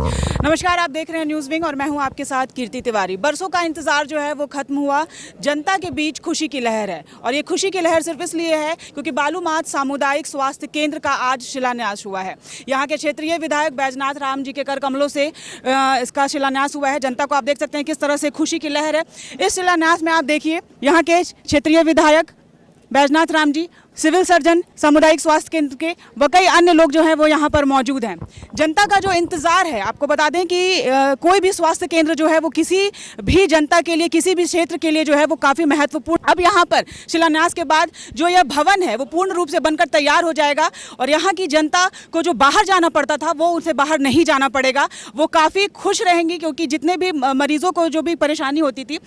नमस्कार, आप देख रहे हैं न्यूज़ विंग और मैं हूं आपके साथ कीर्ति तिवारी। बरसों का इंतजार जो है वो खत्म हुआ। जनता के बीच खुशी की लहर है और ये खुशी की लहर सिर्फ इसलिए है क्योंकि बालूमाथ सामुदायिक स्वास्थ्य केंद्र का आज शिलान्यास हुआ है। यहाँ के क्षेत्रीय विधायक बैजनाथ राम जी के कर कमलों से इसका शिलान्यास हुआ है। जनता को आप देख सकते हैं किस तरह से खुशी की लहर है। इस शिलान्यास में आप देखिए यहाँ के क्षेत्रीय विधायक बैजनाथ राम जी, सिविल सर्जन, सामुदायिक स्वास्थ्य केंद्र के व कई अन्य लोग जो हैं वो यहाँ पर मौजूद हैं। जनता का जो इंतज़ार है, आपको बता दें कि कोई भी स्वास्थ्य केंद्र जो है वो किसी भी जनता के लिए, किसी भी क्षेत्र के लिए जो है वो काफ़ी महत्वपूर्ण। अब यहाँ पर शिलान्यास के बाद जो यह भवन है वो पूर्ण रूप से बनकर तैयार हो जाएगा और यहाँ की जनता को जो बाहर जाना पड़ता था वो उसे बाहर नहीं जाना पड़ेगा। वो काफ़ी खुश रहेंगी क्योंकि जितने भी मरीजों को जो भी परेशानी होती थी,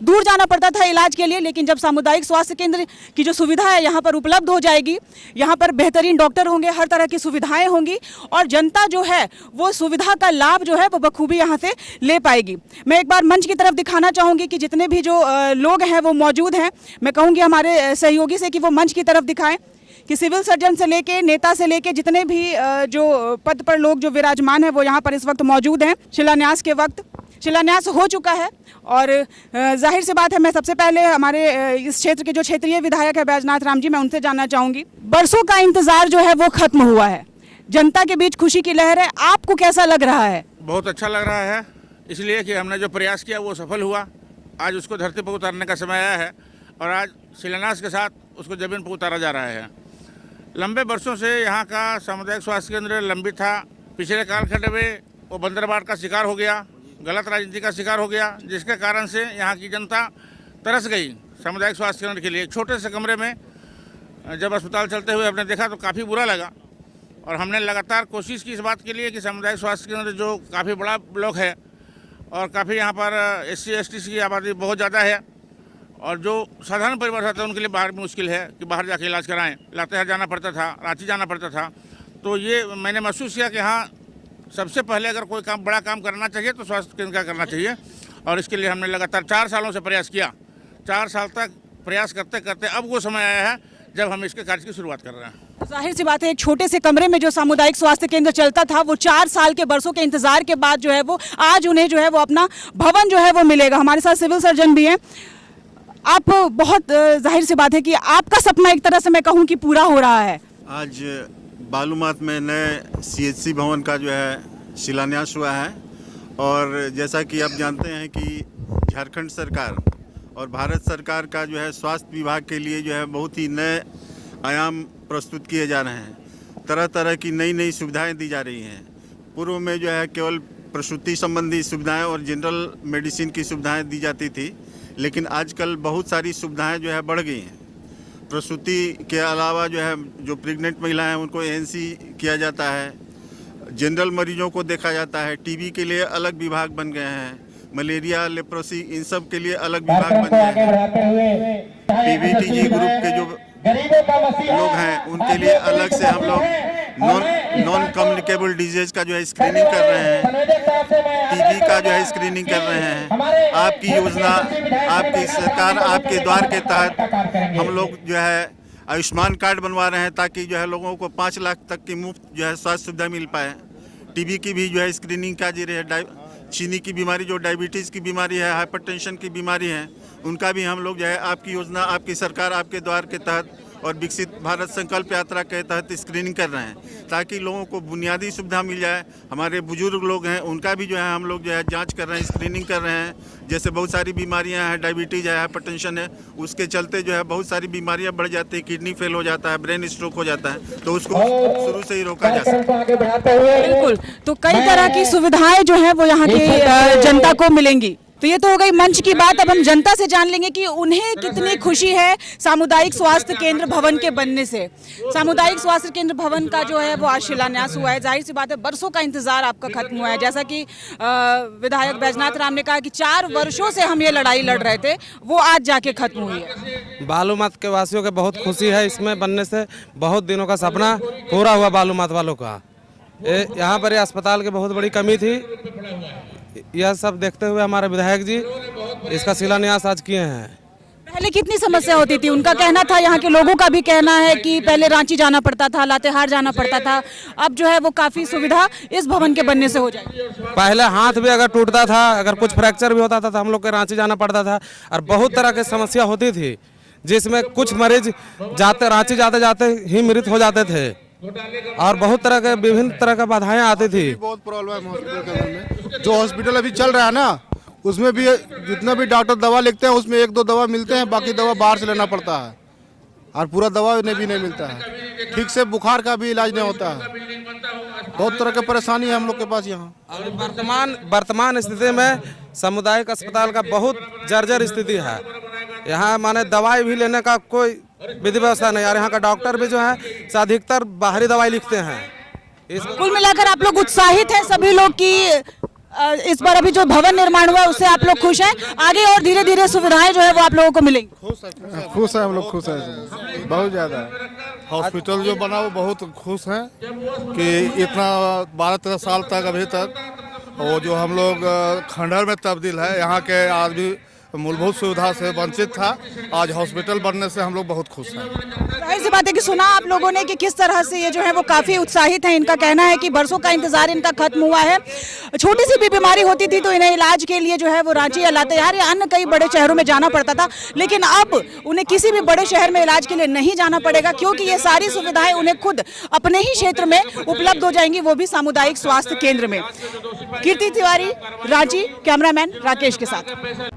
दूर जाना पड़ता था इलाज के लिए, लेकिन जब सामुदायिक स्वास्थ्य केंद्र की जो सुविधा है यहाँ पर उपलब्ध हो जाएगी, यहाँ पर बेहतरीन डॉक्टर होंगे, हर तरह की सुविधाएं होंगी और जनता जो है वो सुविधा का लाभ जो है वो बखूबी यहाँ से ले पाएगी। मैं एक बार मंच की तरफ दिखाना चाहूँगी कि जितने भी जो लोग हैं वो मौजूद हैं। मैं कहूँगी हमारे सहयोगी से कि वो मंच की तरफ दिखाएँ कि सिविल सर्जन से लेके, नेता से लेके जितने भी जो पद पर लोग जो विराजमान हैं वो यहाँ पर इस वक्त मौजूद हैं। शिलान्यास के वक्त शिलान्यास हो चुका है और जाहिर सी बात है, मैं सबसे पहले हमारे इस क्षेत्र के जो क्षेत्रीय विधायक है बैजनाथ राम जी, मैं उनसे जानना चाहूँगी। बरसों का इंतज़ार जो है वो खत्म हुआ है, जनता के बीच खुशी की लहर है, आपको कैसा लग रहा है? बहुत अच्छा लग रहा है, इसलिए कि हमने जो प्रयास किया वो सफल हुआ। आज उसको धरती पर उतारने का समय आया है और आज शिलान्यास के साथ उसको जमीन पर उतारा जा रहा है। लंबे वर्षों से यहाँ का सामुदायिक स्वास्थ्य केंद्र लंबित था। पिछले कालखंड में वो बंदरबाट का शिकार हो गया, गलत राजनीति का शिकार हो गया, जिसके कारण से यहाँ की जनता तरस गई सामुदायिक स्वास्थ्य केंद्र के लिए। एक छोटे से कमरे में जब अस्पताल चलते हुए हमने देखा तो काफ़ी बुरा लगा और हमने लगातार कोशिश की इस बात के लिए कि सामुदायिक स्वास्थ्य केंद्र जो काफ़ी बड़ा ब्लॉक है और काफ़ी यहाँ पर SC ST की आबादी बहुत ज़्यादा है और जो साधारण परिवार रहता है उनके लिए बाहर भी मुश्किल है कि बाहर जाके इलाज कराएँ। लातेहार जाना पड़ता था, रांची जाना पड़ता था। तो ये मैंने महसूस किया कि हाँ, सबसे पहले अगर कोई काम, बड़ा काम करना चाहिए तो स्वास्थ्य केंद्र का करना चाहिए और इसके लिए हमने लगातार 4 सालों से प्रयास किया। 4 साल तक प्रयास करते करते अब वो समय आया है जब हम इसके कार्य की शुरुआत कर रहे हैं। जाहिर सी बात है, एक छोटे से कमरे में जो सामुदायिक स्वास्थ्य केंद्र चलता था वो 4 साल के बरसों के इंतजार के बाद जो है वो आज उन्हें जो है वो अपना भवन जो है वो मिलेगा। हमारे साथ सिविल सर्जन भी हैं। आप बहुत जाहिर सी बात है कि आपका सपना एक तरह से मैं कहूँ कि पूरा हो रहा है। आज बालूमाथ में नए CHC भवन का जो है शिलान्यास हुआ है और जैसा कि आप जानते हैं कि झारखंड सरकार और भारत सरकार का जो है स्वास्थ्य विभाग के लिए जो है बहुत ही नए आयाम प्रस्तुत किए जा रहे हैं। तरह तरह की नई नई सुविधाएं दी जा रही हैं। पूर्व में जो है केवल प्रसूति संबंधी सुविधाएं और जनरल मेडिसिन की सुविधाएं दी जाती थी, लेकिन आजकल बहुत सारी सुविधाएं जो है बढ़ गई हैं। प्रसूति के अलावा जो है जो प्रेग्नेंट महिलाएं हैं उनको ANC किया जाता है, जनरल मरीजों को देखा जाता है, TB के लिए अलग विभाग बन गए हैं, मलेरिया, लेप्रोसी, इन सब के लिए अलग विभाग बन गए हैं। PVTG ग्रुप के जो लोग हैं उनके लिए अलग से हम लोग नॉन कम्युनिकेबल डिजीज का जो है स्क्रीनिंग कर रहे हैं, TB का जो है स्क्रीनिंग कर रहे हैं। आपकी योजना, आपकी सरकार, आपके द्वार के तहत हम लोग जो है आयुष्मान कार्ड बनवा रहे हैं ताकि जो है लोगों को 5 लाख तक की मुफ्त जो है स्वास्थ्य सुविधा मिल पाए। TB की भी जो है स्क्रीनिंग का जी रहे, चीनी की बीमारी, जो डायबिटीज़ की बीमारी है, हाइपरटेंशन की बीमारी है, उनका भी हम लोग जो है आपकी योजना, आपकी सरकार, आपके द्वार के तहत और विकसित भारत संकल्प यात्रा के तहत स्क्रीनिंग कर रहे हैं ताकि लोगों को बुनियादी सुविधा मिल जाए। हमारे बुजुर्ग लोग हैं उनका भी जो है हम लोग जो है जांच कर रहे हैं, स्क्रीनिंग कर रहे हैं। जैसे बहुत सारी बीमारियां हैं, डायबिटीज़ है, हाइपरटेंशन है, उसके चलते जो है बहुत सारी बीमारियां बढ़ जाती है, किडनी फेल हो जाता है, ब्रेन स्ट्रोक हो जाता है, तो उसको शुरू से ही रोका जा सकता है। बिल्कुल, तो कई तरह की सुविधाएं जो है वो यहाँ की जनता को मिलेंगी। तो ये तो हो गई मंच की बात। अब हम जनता से जान लेंगे कि उन्हें कितनी खुशी है सामुदायिक स्वास्थ्य केंद्र भवन के बनने से। सामुदायिक स्वास्थ्य केंद्र भवन का जो है वो आज शिलान्यास हुआ है। जाहिर सी बात है, बरसों का इंतजार आपका खत्म हुआ है। जैसा कि विधायक बैजनाथ राम ने कहा कि 4 वर्षों से हम ये लड़ाई लड़ रहे थे, वो आज जाके खत्म हुई है। बालूमाथ के वासियों को बहुत खुशी है इसमें बनने से। बहुत दिनों का सपना पूरा हुआ बालूमाथ वालों का। यहाँ पर अस्पताल की बहुत बड़ी कमी थी। यह सब देखते हुए हमारे विधायक जी इसका शिलान्यास आज किए हैं। पहले कितनी समस्या होती थी? उनका कहना था, यहाँ के लोगों का भी कहना है कि पहले रांची जाना पड़ता था, लातेहार जाना पड़ता था। अब जो है वो काफ़ी सुविधा इस भवन के बनने से हो जाएगी। पहले हाथ भी अगर टूटता था, अगर कुछ फ्रैक्चर भी होता था तो हम लोग के रांची जाना पड़ता था और बहुत तरह की समस्या होती थी, जिसमें कुछ मरीज रांची जाते जाते ही मृत हो जाते थे और बहुत तरह के विभिन्न तरह की बाधाएं आती थी। बहुत प्रॉब्लम है हॉस्पिटल के अंदर में। जो हॉस्पिटल अभी चल रहा है ना, उसमें भी जितना भी डॉक्टर दवा लिखते हैं उसमें 1-2 दवा मिलते हैं, बाकी दवा बाहर से लेना पड़ता है और पूरा दवा भी नहीं मिलता है। ठीक से बुखार का भी इलाज नहीं होता है। बहुत तरह की परेशानी है हम लोग के पास यहाँ। और वर्तमान स्थिति में सामुदायिक अस्पताल का बहुत जर्जर स्थिति है। यहाँ माने दवाई भी लेने का कोई विधि व्यवस्था नहीं, और यहाँ का डॉक्टर भी जो है अधिकतर बाहरी दवाई लिखते हैं। कुल मिलाकर आप लोग उत्साहित हैं सभी लोग कि इस बार अभी जो भवन निर्माण हुआ है उससे आप लोग खुश हैं, आगे और धीरे धीरे सुविधाएं जो है वो आप लोगों को मिलेंगी। खुश है हम लोग, खुश है बहुत ज़्यादा। हॉस्पिटल जो बना वो बहुत खुश हैं कि इतना 12-13 साल तक अभी तक वो जो हम लोग खंडहर में तब्दील है, यहाँ के आदमी मूलभूत सुविधा से वंचित था, आज हॉस्पिटल बनने से हम लोग बहुत खुश हैं। जाहिर सी बात है कि सुना आप लोगों ने कि किस तरह से ये जो है वो काफ़ी उत्साहित हैं। इनका कहना है कि बरसों का इंतजार इनका खत्म हुआ है। छोटी सी भी बीमारी होती थी तो इन्हें इलाज के लिए जो है वो रांची या लातेहार या अन्य कई बड़े शहरों में जाना पड़ता था, लेकिन अब उन्हें किसी भी बड़े शहर में इलाज के लिए नहीं जाना पड़ेगा, क्योंकि ये सारी सुविधाएं उन्हें खुद अपने ही क्षेत्र में उपलब्ध हो जाएंगी, वो भी सामुदायिक स्वास्थ्य केंद्र में। कीर्ति तिवारी, रांची, कैमरामैन राकेश के साथ।